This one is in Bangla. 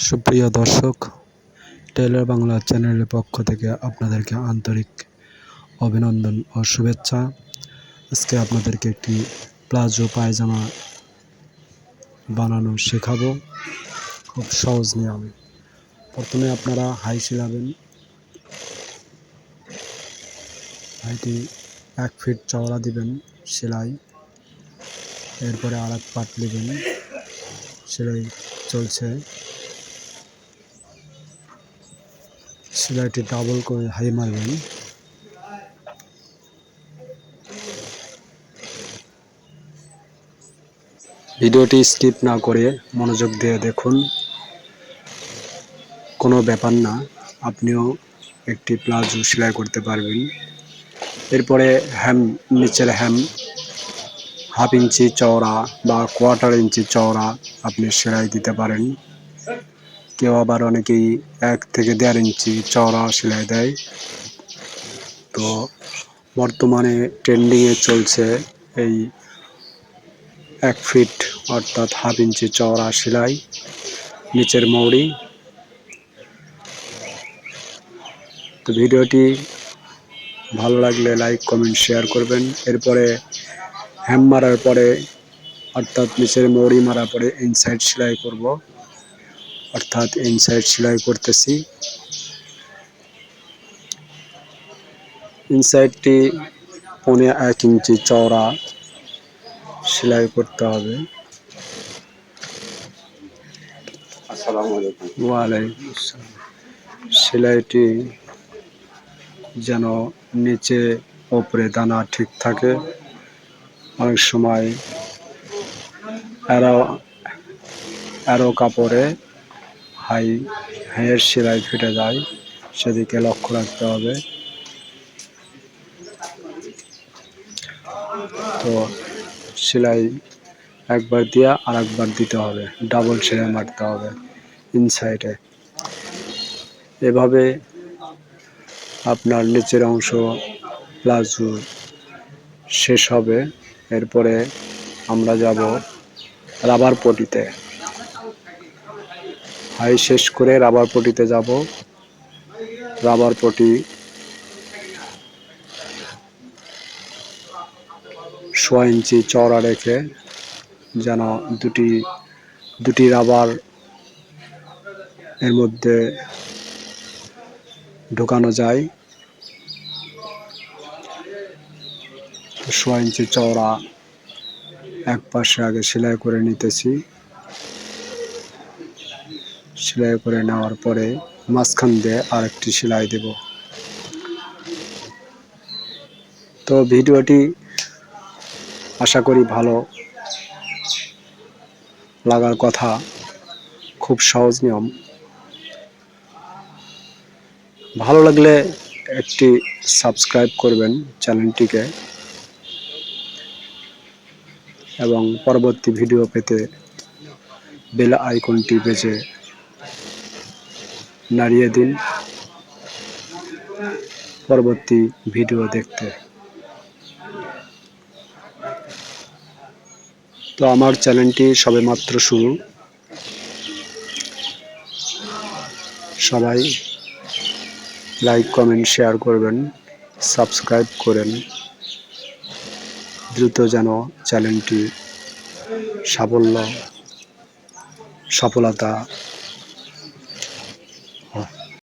সুপ্রিয় দর্শক, টেইলর বাংলা চ্যানেলের পক্ষ থেকে আপনাদেরকে আন্তরিক অভিনন্দন ও শুভেচ্ছা। আজকে আপনাদেরকে একটি প্লাজো পায়জামা বানানো শেখাবো খুব সহজ নিয়মে। প্রথমে আপনারা হাই সিলাবেন। হাইটি 1 ফিট চওড়া দিবেন সেলাই। এরপরে আরেক পাট নেবেন, সেলাই চলছে। সেলাইটি ডাবল করে হাই মারবেন। ভিডিওটি স্কিপ না করে মনোযোগ দিয়ে দেখুন। কোনো ব্যাপার না, আপনিও একটি প্লাজো সেলাই করতে পারবেন। এরপরে নিচের হ্যাম 1/2 ইঞ্চি চওড়া বা 1/4 ইঞ্চি চওড়া আপনি সেলাই দিতে পারেন। কেউ আবার অনেকেই 1 থেকে 1.5 ইঞ্চি চওড়া সেলাই দেয়। তো বর্তমানে ট্রেন্ডিংয়ে চলছে এই 1 ফিট অর্থাৎ 1/2 ইঞ্চি চওড়া সেলাই, নিচের মৌরি। তো ভিডিওটি ভালো লাগলে লাইক কমেন্ট শেয়ার করবেন। এরপরে হ্যাম মারার পরে অর্থাৎ নিচের মৌরি মারার পরে ইনসাইড সেলাই করব, অর্থাৎ ইনসাইড সেলাই করতেছি। ইনসাইডটি 1.25 ইঞ্চি চওড়া সেলাই করতে হবে। আসসালামু আলাইকুম। ওয়ালাইকুম আসসালাম। সেলাইটি যেন নিচে ওপরে দানা ঠিক থাকে। অনেক সময় অ্যারো কাপড়ে হাইয়ের সেলাই ফেটে যায়, সেদিকে লক্ষ্য রাখতে হবে। তো সেলাই একবার দিয়ে আর একবার দিতে হবে, ডাবল সেলাই মারতে হবে ইনসাইডে। এভাবে আপনার নিচের অংশ প্লাজো শেষ হবে। এরপরে আমরা যাব রাবার পটিতে। হাই শেষ করে রাবার পটিতে যাব। রাবার পটি 1.25 ইঞ্চি চওড়া রেখে যেন দুটি রাবার এর মধ্যে ঢোকানো যায়। 1.25 ইঞ্চি চওড়া এক পাশে আগে সেলাই করে নিতেছি। সেলাই করে নেওয়ার পরে মাঝখান দিয়ে আরেকটি সেলাই দেব। তো ভিডিওটি আশা করি ভালো লাগার কথা। খুব সহজ নিয়ম। ভালো লাগলে একটি সাবস্ক্রাইব করবেন চ্যানেলটিকে, এবং পরবর্তী ভিডিও পেতে বেল আইকনটি বেজে নাড়িয়ে দিন পরবর্তী ভিডিও দেখতে। তো আমার চ্যানেলটি সবেমাত্র শুরু। সবাই লাইক কমেন্ট শেয়ার করবেন, সাবস্ক্রাইব করেন, দ্রুত যেন চ্যানেলটি সফলতা